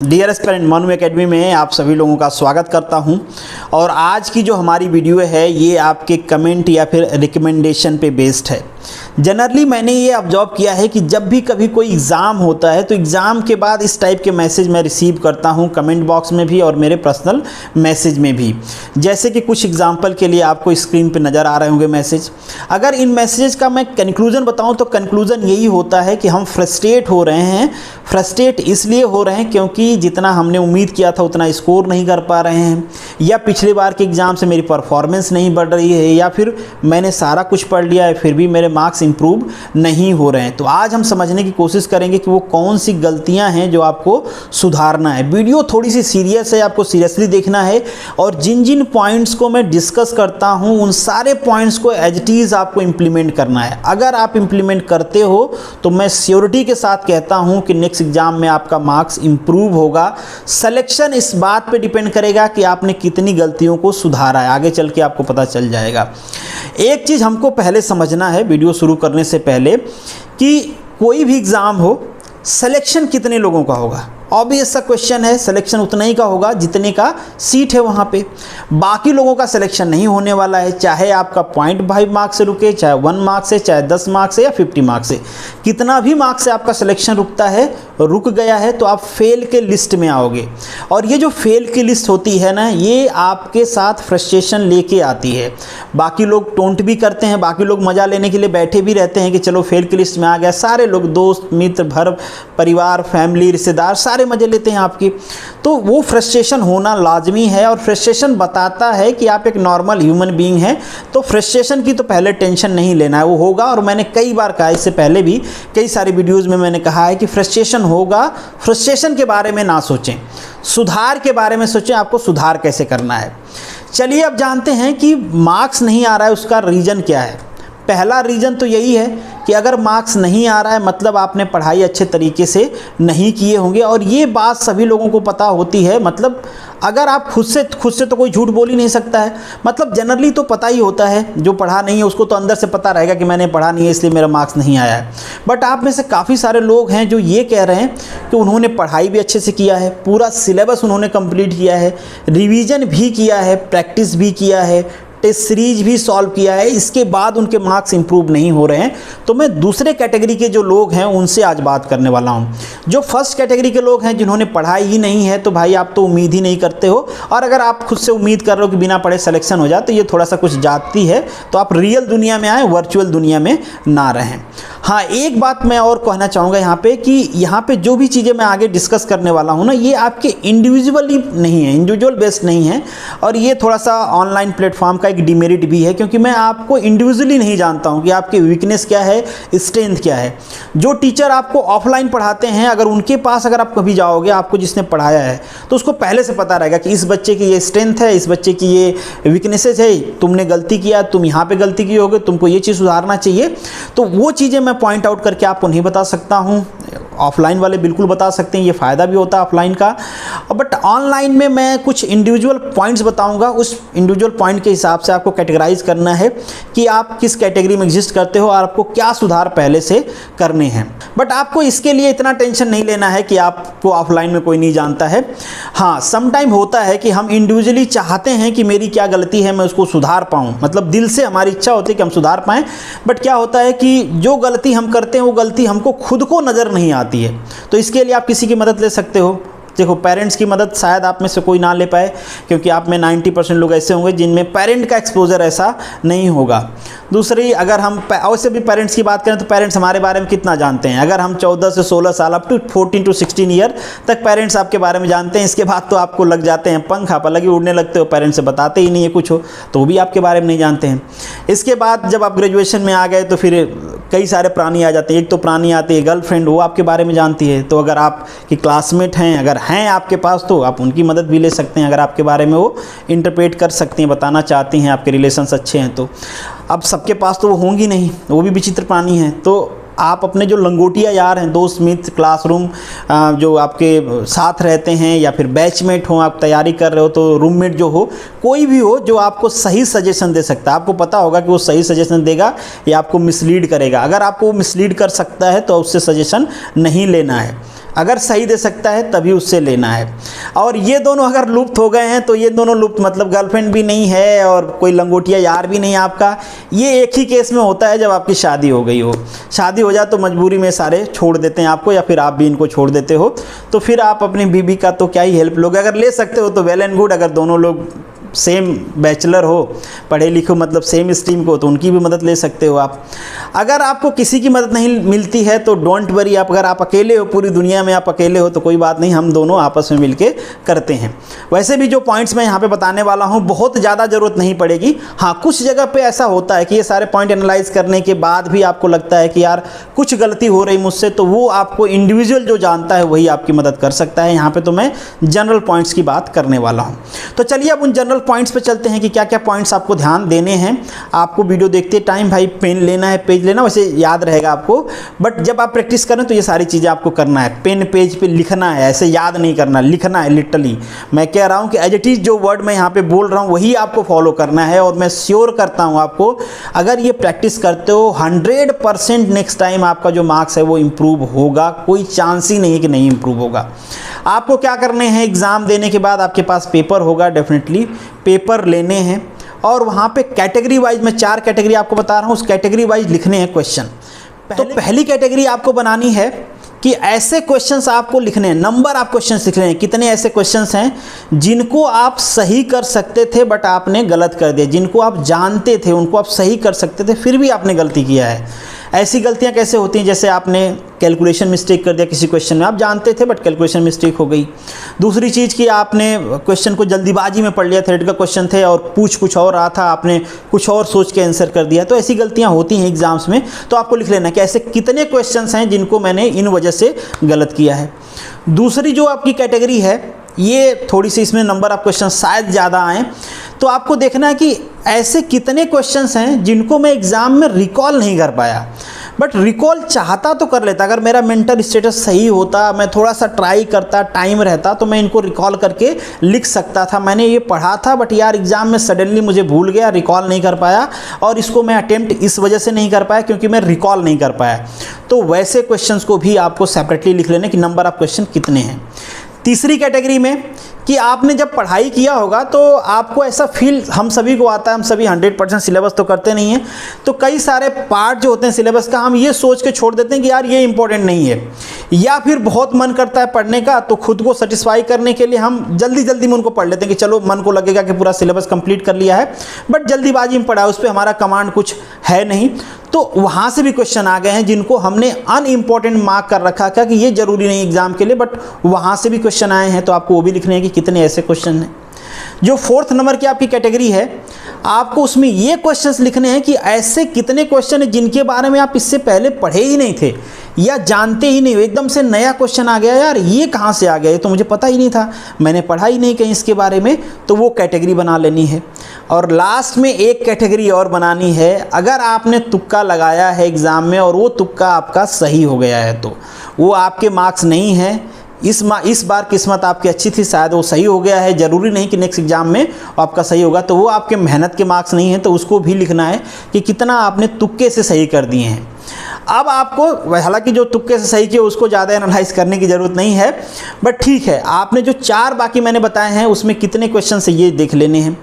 Dear aspirant Manu academy में आप सभी लोगों का स्वागत करता हूं। और आज की जो हमारी वीडियो है ये आपके कमेंट या फिर रिकमेंडेशन पे बेस्ड है। जनरली मैंने ये ऑब्जर्व किया है कि जब भी कभी कोई एग्ज़ाम होता है तो एग्ज़ाम के बाद इस टाइप के मैसेज मैं रिसीव करता हूँ कमेंट बॉक्स में भी और मेरे पर्सनल मैसेज में भी। जैसे कि कुछ एग्जांपल के लिए आपको स्क्रीन पे नज़र आ रहे होंगे मैसेज। अगर इन मैसेजेस का मैं कंक्लूजन बताऊँ तो कंक्लूजन यही होता है कि हम फ्रस्ट्रेट हो रहे हैं। फ्रस्ट्रेट इसलिए हो रहे हैं क्योंकि जितना हमने उम्मीद किया था उतना स्कोर नहीं कर पा रहे हैं, या पिछले बार के एग्ज़ाम से मेरी परफॉर्मेंस नहीं बढ़ रही है, या फिर मैंने सारा कुछ पढ़ लिया है फिर भी मेरे मार्क्स इंप्रूव नहीं हो रहे हैं। तो आज हम समझने की कोशिश करेंगे कि वो कौन सी गलतियां हैं जो आपको सुधारना है। वीडियो थोड़ी सी सीरियस है, आपको सीरियसली देखना है और जिन जिन पॉइंट्स को मैं डिस्कस करता हूं उन सारे पॉइंट्स को एज इट इज़ आपको इम्प्लीमेंट करना है। अगर आप इम्प्लीमेंट करते हो तो मैं श्योरिटी के साथ कहता हूं कि नेक्स्ट एग्जाम में आपका मार्क्स इंप्रूव होगा। सिलेक्शन इस बात पे डिपेंड करेगा कि आपने कितनी गलतियों को सुधारा है, आगे चल के आपको पता चल जाएगा। एक चीज़ हमको पहले समझना है वीडियो शुरू करने से पहले कि कोई भी एग्ज़ाम हो, सिलेक्शन कितने लोगों का होगा। ऑब्वियस सा क्वेश्चन है, सिलेक्शन उतना ही का होगा जितने का सीट है वहाँ पे। बाकी लोगों का सिलेक्शन नहीं होने वाला है, चाहे आपका 0.5 मार्क्स से रुके, चाहे 1 मार्क्स से, चाहे 10 मार्क्स से या 50 मार्क्स से। कितना भी मार्क्स से आपका सिलेक्शन रुक गया है तो आप फेल के लिस्ट में आओगे। और ये जो फेल की लिस्ट होती है ना, ये आपके साथ फ्रस्ट्रेशन लेके आती है। बाकी लोग टोंट भी करते हैं, बाकी लोग मज़ा लेने के लिए बैठे भी रहते हैं कि चलो फेल की लिस्ट में आ गया। सारे लोग, दोस्त मित्र भर परिवार फैमिली रिश्तेदार सारे मजे लेते हैं आपकी। तो वो फ्रस्ट्रेशन होना लाजमी है और फ्रस्ट्रेशन बताता है कि आप एक नॉर्मल ह्यूमन बीइंग हैं। तो फ्रस्ट्रेशन की तो पहले टेंशन नहीं लेना है, वो होगा। और मैंने कई बार कहा, इससे पहले भी कई सारी वीडियोज़ में मैंने कहा है कि फ्रस्ट्रेशन होगा। फ्रस्ट्रेशन के बारे में ना सोचें, सुधार के बारे में सोचें, आपको सुधार कैसे करना है। चलिए अब जानते हैं कि मार्क्स नहीं आ रहा है उसका रीज़न क्या है। पहला रीज़न तो यही है कि अगर मार्क्स नहीं आ रहा है मतलब आपने पढ़ाई अच्छे तरीके से नहीं किए होंगे। और ये बात सभी लोगों को पता होती है। मतलब अगर आप खुद से तो कोई झूठ बोल ही नहीं सकता है। मतलब जनरली तो पता ही होता है, जो पढ़ा नहीं है उसको तो अंदर से पता रहेगा कि मैंने पढ़ा नहीं है इसलिए मेरा मार्क्स नहीं आया है। बट आप में से काफ़ी सारे लोग हैं जो ये कह रहे हैं कि उन्होंने पढ़ाई भी अच्छे से किया है, पूरा सिलेबस उन्होंने कंप्लीट किया है, रिवीजन भी किया है, प्रैक्टिस भी किया है, टेस्ट सीरीज भी सॉल्व किया है, इसके बाद उनके मार्क्स इंप्रूव नहीं हो रहे हैं। तो मैं दूसरे कैटेगरी के जो लोग हैं उनसे आज बात करने वाला हूं। जो फर्स्ट कैटेगरी के लोग हैं जिन्होंने पढ़ाई ही नहीं है, तो भाई आप तो उम्मीद ही नहीं करते हो। और अगर आप खुद से उम्मीद कर रहे हो कि बिना पढ़े सिलेक्शन हो जाए तो ये थोड़ा सा कुछ जाती है। तो आप रियल दुनिया में आए, वर्चुअल दुनिया में ना रहें। हाँ, एक बात मैं और कहना चाहूँगा यहाँ पे कि यहाँ पे जो भी चीज़ें मैं आगे डिस्कस करने वाला हूँ ना, ये आपके इंडिविजुअली नहीं है, इंडिविजुअल बेस्ड नहीं है। और ये थोड़ा सा ऑनलाइन प्लेटफॉर्म का एक डिमेरिट भी है क्योंकि मैं आपको इंडिविजुअली नहीं जानता हूँ कि आपकी वीकनेस क्या है, स्ट्रेंथ क्या है। जो टीचर आपको ऑफलाइन पढ़ाते हैं, अगर उनके पास अगर आप कभी जाओगे, आपको जिसने पढ़ाया है तो उसको पहले से पता रहेगा कि इस बच्चे की ये स्ट्रेंथ है, इस बच्चे की ये वीकनेसेस है, तुमने गलती किया, तुम यहाँ पे गलती की होगी, तुमको ये चीज़ सुधारना चाहिए। तो वो चीज़ें मैं पॉइंट आउट करके आपको नहीं बता सकता हूँ। ऑफलाइन वाले बिल्कुल बता सकते हैं, ये फ़ायदा भी होता है ऑफलाइन का। बट ऑनलाइन में मैं कुछ इंडिविजुअल पॉइंट्स बताऊंगा। उस इंडिविजुअल पॉइंट के हिसाब से आपको कैटेगराइज करना है कि आप किस कैटेगरी में एग्जिस्ट करते हो और आपको क्या सुधार पहले से करने हैं। बट आपको इसके लिए इतना टेंशन नहीं लेना है कि आपको ऑफलाइन में कोई नहीं जानता है। हाँ, समटाइम होता है कि हम इंडिविजुअली चाहते हैं कि मेरी क्या गलती है, मैं उसको सुधार पाऊँ। मतलब दिल से हमारी इच्छा होती है कि हम सुधार पाएँ। बट क्या होता है कि जो गलती हम करते हैं वो गलती हमको खुद को नज़र नहीं आती है। तो इसके लिए आप किसी की मदद ले सकते हो। देखो, पेरेंट्स की मदद शायद आप में से कोई ना ले पाए क्योंकि आप में 90% लोग ऐसे होंगे जिनमें पेरेंट का एक्सपोजर ऐसा नहीं होगा। दूसरी, अगर हम वैसे भी पेरेंट्स की बात करें तो पेरेंट्स हमारे बारे में कितना जानते हैं। अगर हम 14 से 16 साल अप टू 14 to 16 ईयर तक पेरेंट्स आपके बारे में जानते हैं। इसके बाद तो आपको लग जाते हैं पंख, आप अलग ही उड़ने लगते हो, पेरेंट्स से बताते ही नहीं है कुछ हो तो वो भी आपके बारे में नहीं जानते हैं। इसके बाद जब आप ग्रेजुएशन में आ गए तो फिर कई सारे प्राणी आ जाते हैं। एक तो प्राणी आती है गर्लफ्रेंड, वो आपके बारे में जानती है। तो अगर आपकी क्लासमेट हैं, अगर हैं आपके पास, तो आप उनकी मदद भी ले सकते हैं अगर आपके बारे में वो इंटरप्रेट कर सकती हैं, बताना चाहती हैं, आपके रिलेशंस अच्छे हैं तो। अब सबके पास तो वो होंगी नहीं, वो भी विचित्र प्राणी हैं। तो आप अपने जो लंगोटिया यार हैं, दोस्त मित्र, क्लासरूम जो आपके साथ रहते हैं या फिर बैचमेट हो, आप तैयारी कर रहे हो तो रूममेट जो हो, कोई भी हो जो आपको सही सजेशन दे सकता है। आपको पता होगा कि वो सही सजेशन देगा या आपको मिसलीड करेगा। अगर आपको मिसलीड कर सकता है तो उससे सजेशन नहीं लेना है। अगर सही दे सकता है तभी उससे लेना है। और ये दोनों अगर लुप्त हो गए हैं तो ये दोनों लुप्त, मतलब गर्लफ्रेंड भी नहीं है और कोई लंगोटिया यार भी नहीं है आपका। ये एक ही केस में होता है जब आपकी शादी हो गई हो। शादी हो जाए तो मजबूरी में सारे छोड़ देते हैं आपको, या फिर आप भी इनको छोड़ देते हो, तो फिर आप अपनी बीबी का तो क्या ही हेल्प लोगे। अगर ले सकते हो तो वेल एंड गुड, अगर दोनों लोग सेम बैचलर हो, पढ़े लिखे, मतलब सेम स्ट्रीम को, तो उनकी भी मदद ले सकते हो आप। अगर आपको किसी की मदद नहीं मिलती है तो डोंट वरी, आप अगर आप अकेले हो, पूरी दुनिया में आप अकेले हो, तो कोई बात नहीं, हम दोनों आपस में मिलके करते हैं। वैसे भी जो पॉइंट्स मैं यहाँ पे बताने वाला हूँ बहुत ज़्यादा ज़रूरत नहीं पड़ेगी। हाँ, कुछ जगह पे ऐसा होता है कि ये सारे पॉइंट एनालाइज करने के बाद भी आपको लगता है कि यार कुछ गलती हो रही मुझसे, तो वो आपको इंडिविजुअल जो जानता है वही आपकी मदद कर सकता है। यहाँ पर तो मैं जनरल पॉइंट्स की बात करने वाला हूँ। तो चलिए अब उन जनरल पॉइंट्स पे चलते हैं कि क्या क्या पॉइंट्स आपको ध्यान देने हैं। आपको वीडियो देखते टाइम भाई पेन लेना है, पेज लेना, वैसे याद रहेगा आपको, बट जब आप प्रैक्टिस करें तो ये सारी चीज़ें आपको करना है। पेन पेज पे लिखना है, ऐसे याद नहीं करना, लिखना है लिटरली। मैं कह रहा हूँ कि एज इट इज़ जो वर्ड मैं यहाँ पे बोल रहा हूँ वही आपको फॉलो करना है। और मैं श्योर करता हूँ आपको, अगर ये प्रैक्टिस करते हो 100% नेक्स्ट टाइम आपका जो मार्क्स है वो इम्प्रूव होगा। कोई चांस ही नहीं है कि नहीं इम्प्रूव होगा। आपको क्या करने हैं, एग्ज़ाम देने के बाद आपके पास पेपर होगा, डेफिनेटली पेपर लेने हैं और वहाँ पे कैटेगरी वाइज, मैं 4 कैटेगरी आपको बता रहा हूँ, उस कैटेगरी वाइज लिखने हैं क्वेश्चन। तो पहली कैटेगरी आपको बनानी है कि ऐसे क्वेश्चंस आपको लिखने हैं, नंबर आप क्वेश्चंस लिख रहे हैं, कितने ऐसे क्वेश्चंस हैं जिनको आप सही कर सकते थे बट आपने गलत कर दिया, जिनको आप जानते थे उनको आप सही कर सकते थे फिर भी आपने गलती किया है। ऐसी गलतियां कैसे होती हैं, जैसे आपने कैलकुलेशन मिस्टेक कर दिया किसी क्वेश्चन में, आप जानते थे बट कैलकुलेशन मिस्टेक हो गई। दूसरी चीज़ कि आपने क्वेश्चन को जल्दीबाजी में पढ़ लिया, थ्योरेटिकल क्वेश्चन थे और पूछ कुछ और रहा था, आपने कुछ और सोच के आंसर कर दिया। तो ऐसी गलतियां होती हैं एग्जाम्स में। तो आपको लिख लेना कि ऐसे कितने क्वेश्चंस हैं जिनको मैंने इन वजह से गलत किया है। दूसरी जो आपकी कैटेगरी है, ये थोड़ी सी इसमें नंबर ऑफ क्वेश्चन शायद ज़्यादा आएँ, तो आपको देखना है कि ऐसे कितने क्वेश्चंस हैं जिनको मैं एग्ज़ाम में रिकॉल नहीं कर पाया, बट रिकॉल चाहता तो कर लेता। अगर मेरा मेंटल स्टेटस सही होता, मैं थोड़ा सा ट्राई करता, टाइम रहता, तो मैं इनको रिकॉल करके लिख सकता था। मैंने ये पढ़ा था बट यार एग्ज़ाम में सडनली मुझे भूल गया, रिकॉल नहीं कर पाया, और इसको मैं अटेम्प्ट इस वजह से नहीं कर पाया क्योंकि मैं रिकॉल नहीं कर पाया। तो वैसे क्वेश्चंस को भी आपको सेपरेटली लिख लेना कि नंबर ऑफ क्वेश्चन कितने हैं। तीसरी कैटेगरी में कि आपने जब पढ़ाई किया होगा तो आपको ऐसा फील, हम सभी को आता है, हम सभी 100% सिलेबस तो करते नहीं हैं, तो कई सारे पार्ट जो होते हैं सिलेबस का हम ये सोच के छोड़ देते हैं कि यार ये इंपॉर्टेंट नहीं है, या फिर बहुत मन करता है पढ़ने का तो खुद को सेटिस्फाई करने के लिए हम जल्दी जल्दी में उनको पढ़ लेते हैं कि चलो मन को लगेगा कि पूरा सिलेबस कंप्लीट कर लिया है, बट जल्दीबाजी में पढ़ा, उस पर हमारा कमांड कुछ है नहीं। तो वहाँ से भी क्वेश्चन आ गए हैं जिनको हमने अनइम्पॉर्टेंट मार्क कर रखा था कि ये जरूरी नहीं एग्जाम के लिए, बट वहाँ से भी क्वेश्चन आए हैं, तो आपको वो भी लिखने हैं कि कितने ऐसे क्वेश्चन हैं। जो 4th नंबर की आपकी कैटेगरी है, आपको उसमें ये क्वेश्चंस लिखने हैं कि ऐसे कितने क्वेश्चन हैं जिनके बारे में आप इससे पहले पढ़े ही नहीं थे या जानते ही नहीं हो, एकदम से नया क्वेश्चन आ गया, यार ये कहाँ से आ गया, ये तो मुझे पता ही नहीं था, मैंने पढ़ा ही नहीं कहीं इसके बारे में, तो वो कैटेगरी बना लेनी है। और लास्ट में एक कैटेगरी और बनानी है, अगर आपने तुक्का लगाया है एग्ज़ाम में और वो तुक्का आपका सही हो गया है तो वो आपके मार्क्स नहीं हैं। इस बार किस्मत आपकी अच्छी थी, शायद वो सही हो गया है, ज़रूरी नहीं कि नेक्स्ट एग्ज़ाम में आपका सही होगा, तो वो आपके मेहनत के मार्क्स नहीं हैं, तो उसको भी लिखना है कि कितना आपने तुक्के से सही कर दिए हैं। अब आपको, हालांकि जो तुक्के से सही किए उसको ज़्यादा एनालाइज करने की ज़रूरत नहीं है, बट ठीक है, आपने जो 4 बाकी मैंने बताए हैं उसमें कितने क्वेश्चन से ये देख लेने हैं।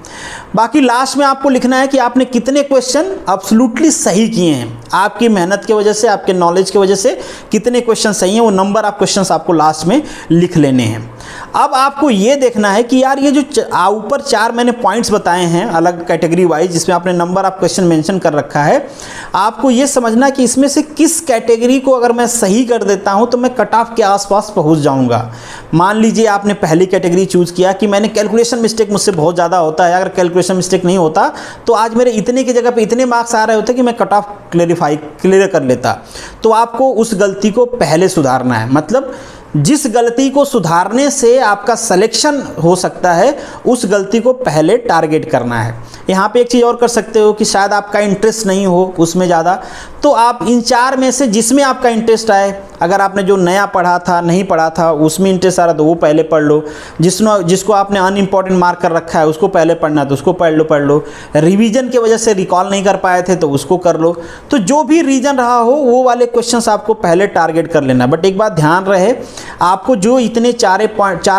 बाकी लास्ट में आपको लिखना है कि आपने कितने क्वेश्चन अब्सोल्युटली सही किए हैं, आपकी मेहनत की वजह से, आपके नॉलेज की वजह से कितने क्वेश्चन सही हैं, वो नंबर ऑफ क्वेश्चन आपको लास्ट में लिख लेने हैं। अब आपको ये देखना है कि यार ये जो ऊपर 4 मैंने पॉइंट्स बताए हैं अलग कैटेगरी वाइज, जिसमें आपने नंबर ऑफ क्वेश्चन मेंशन कर रखा है, आपको ये समझना कि इसमें से किस कैटेगरी को अगर मैं सही कर देता हूं तो मैं कट ऑफ के आसपास पहुंच जाऊंगा। मान लीजिए आपने पहली कैटेगरी चूज किया कि मैंने कैलकुलेशन मिस्टेक मुझसे बहुत ज़्यादा होता है, अगर कैलकुलेशन मिस्टेक नहीं होता तो आज मेरे इतने की जगह पे इतने मार्क्स आ रहे होते कि मैं कट ऑफ क्लियर कर लेता। तो आपको उस गलती को पहले सुधारना है, मतलब जिस गलती को सुधारने से आपका सिलेक्शन हो सकता है उस गलती को पहले टारगेट करना है। यहाँ पे एक चीज़ और कर सकते हो कि शायद आपका इंटरेस्ट नहीं हो उसमें ज़्यादा, तो आप इन 4 में से जिसमें आपका इंटरेस्ट आए अगर आपने जो नया पढ़ा था नहीं पढ़ा था उसमें इंटरेस्ट आ रहा तो वो पहले पढ़ लो, जिसको आपने अनइम्पॉर्टेंट मार्क कर रखा है उसको पहले पढ़ना है तो उसको पढ़ लो, रिवीजन की वजह से रिकॉल नहीं कर पाए थे तो उसको कर लो। तो जो भी रीजन रहा हो वो वाले क्वेश्चंस आपको पहले टारगेट कर लेना। बट एक बात ध्यान रहे, आपको जो इतने 4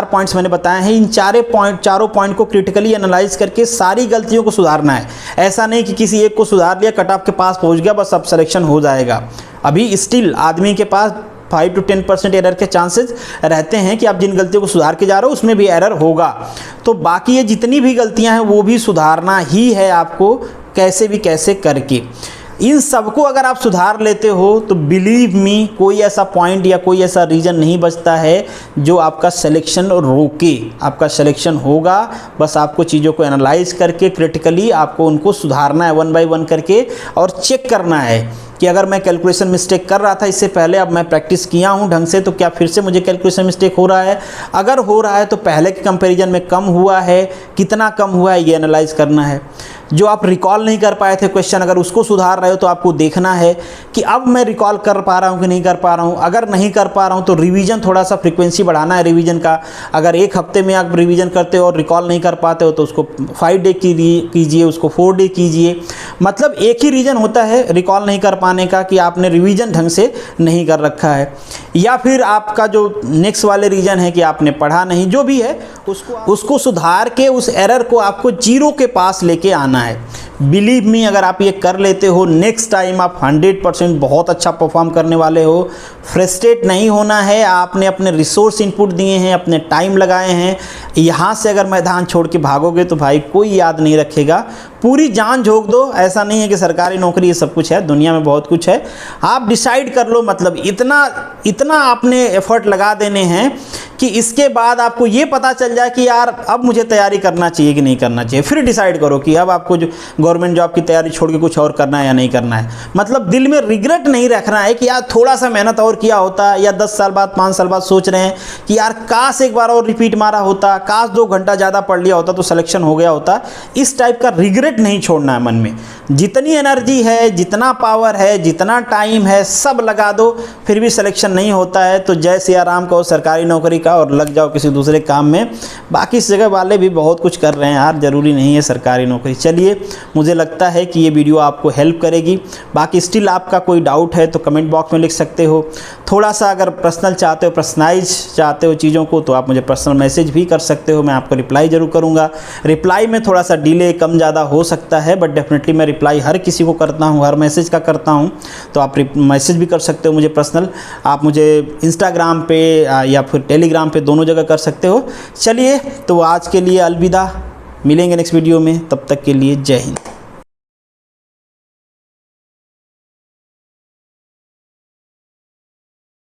पॉइंट्स मैंने बताए हैं, इन चारों पॉइंट को क्रिटिकली एनालाइज करके सारी गलतियों को सुधारना है। ऐसा नहीं कि किसी एक को सुधार लिया, कट ऑफ के पास पहुंच गया, बस अब सिलेक्शन हो जाएगा। अभी स्टिल आदमी के पास 5 to 10% एरर के चांसेस रहते हैं कि आप जिन गलतियों को सुधार के जा रहे हो उसमें भी एरर होगा। तो बाकी ये जितनी भी गलतियां हैं वो भी सुधारना ही है आपको, कैसे भी कैसे करके। इन सबको अगर आप सुधार लेते हो तो बिलीव मी कोई ऐसा पॉइंट या कोई ऐसा रीजन नहीं बचता है जो आपका सिलेक्शन रोके। आपका सिलेक्शन होगा, बस आपको चीज़ों को एनालाइज करके क्रिटिकली आपको उनको सुधारना है 1 by 1 करके, और चेक करना है कि अगर मैं कैलकुलेशन मिस्टेक कर रहा था इससे पहले, अब मैं प्रैक्टिस किया हूं ढंग से, तो क्या फिर से मुझे कैलकुलेशन मिस्टेक हो रहा है। अगर हो रहा है तो पहले के कंपैरिजन में कम हुआ है, कितना कम हुआ है ये एनालाइज करना है। जो आप रिकॉल नहीं कर पाए थे क्वेश्चन, अगर उसको सुधार रहे हो तो आपको देखना है कि अब मैं रिकॉल कर पा रहा हूँ कि नहीं कर पा रहा हूँ। अगर नहीं कर पा रहा हूँ तो रिवीजन थोड़ा सा फ्रीक्वेंसी बढ़ाना है रिवीजन का। अगर एक हफ्ते में आप रिवीजन करते हो और रिकॉल नहीं कर पाते हो तो उसको 5 डे कीजिए, उसको 4 डे कीजिए। मतलब एक ही रीज़न होता है रिकॉल नहीं कर पाने का कि आपने रिवीजन ढंग से नहीं कर रखा है, या फिर आपका जो नेक्स्ट वाले रीजन है कि आपने पढ़ा नहीं। जो भी है उसको सुधार के उस एरर को आपको 0 के पास लेके आना है। बिलीव मी, अगर आप ये कर लेते हो नेक्स्ट टाइम आप 100% बहुत अच्छा परफॉर्म करने वाले हो। फ्रस्ट्रेट नहीं होना है, आपने अपने रिसोर्स इनपुट दिए हैं, अपने टाइम लगाए हैं। यहाँ से अगर मैदान छोड़ के भागोगे तो भाई कोई याद नहीं रखेगा। पूरी जान झोंक दो। ऐसा नहीं है कि सरकारी नौकरी ये सब कुछ है, दुनिया में बहुत कुछ है। आप डिसाइड कर लो, मतलब इतना आपने एफर्ट लगा देने हैं कि इसके बाद आपको ये पता चल जाए कि यार अब मुझे तैयारी करना चाहिए कि नहीं करना चाहिए। फिर डिसाइड करो कि अब आपको जो गवर्नमेंट जॉब की तैयारी छोड़ के कुछ और करना है या नहीं करना है। मतलब दिल में रिग्रेट नहीं रखना है कि यार थोड़ा सा मेहनत और किया होता, या 10 साल बाद 5 साल बाद सोच रहे हैं कि यार काश एक बार और रिपीट मारा होता, काश 2 घंटा ज़्यादा पढ़ लिया होता तो सिलेक्शन हो गया होता। इस टाइप का रिग्रेट नहीं छोड़ना है मन में। जितनी एनर्जी है, जितना पावर है, जितना टाइम है, सब लगा दो, फिर भी सिलेक्शन नहीं होता है तो जय सिया राम कहो सरकारी नौकरी का और लग जाओ किसी दूसरे काम में। बाकी इस जगह वाले भी बहुत कुछ कर रहे हैं यार, ज़रूरी नहीं है सरकारी नौकरी। चलिए, मुझे लगता है कि ये वीडियो आपको हेल्प करेगी। बाकी स्टिल आपका कोई डाउट है तो कमेंट बॉक्स में लिख सकते हो। थोड़ा सा अगर पर्सनल चाहते हो, पर्सनलाइज चाहते हो चीज़ों को, तो आप मुझे पर्सनल मैसेज भी कर सकते हो, मैं आपको रिप्लाई ज़रूर करूँगा। रिप्लाई में थोड़ा सा डिले कम ज़्यादा हो सकता है, बट डेफिनेटली मैं रिप्लाई हर किसी को करता हूँ, हर मैसेज का करता हूँ। तो आप मैसेज भी कर सकते हो मुझे पर्सनल, आप मुझे इंस्टाग्राम पे या फिर टेलीग्राम पे, दोनों जगह कर सकते हो। चलिए, तो आज के लिए अलविदा, मिलेंगे नेक्स्ट वीडियो में, तब तक के लिए जय हिंद।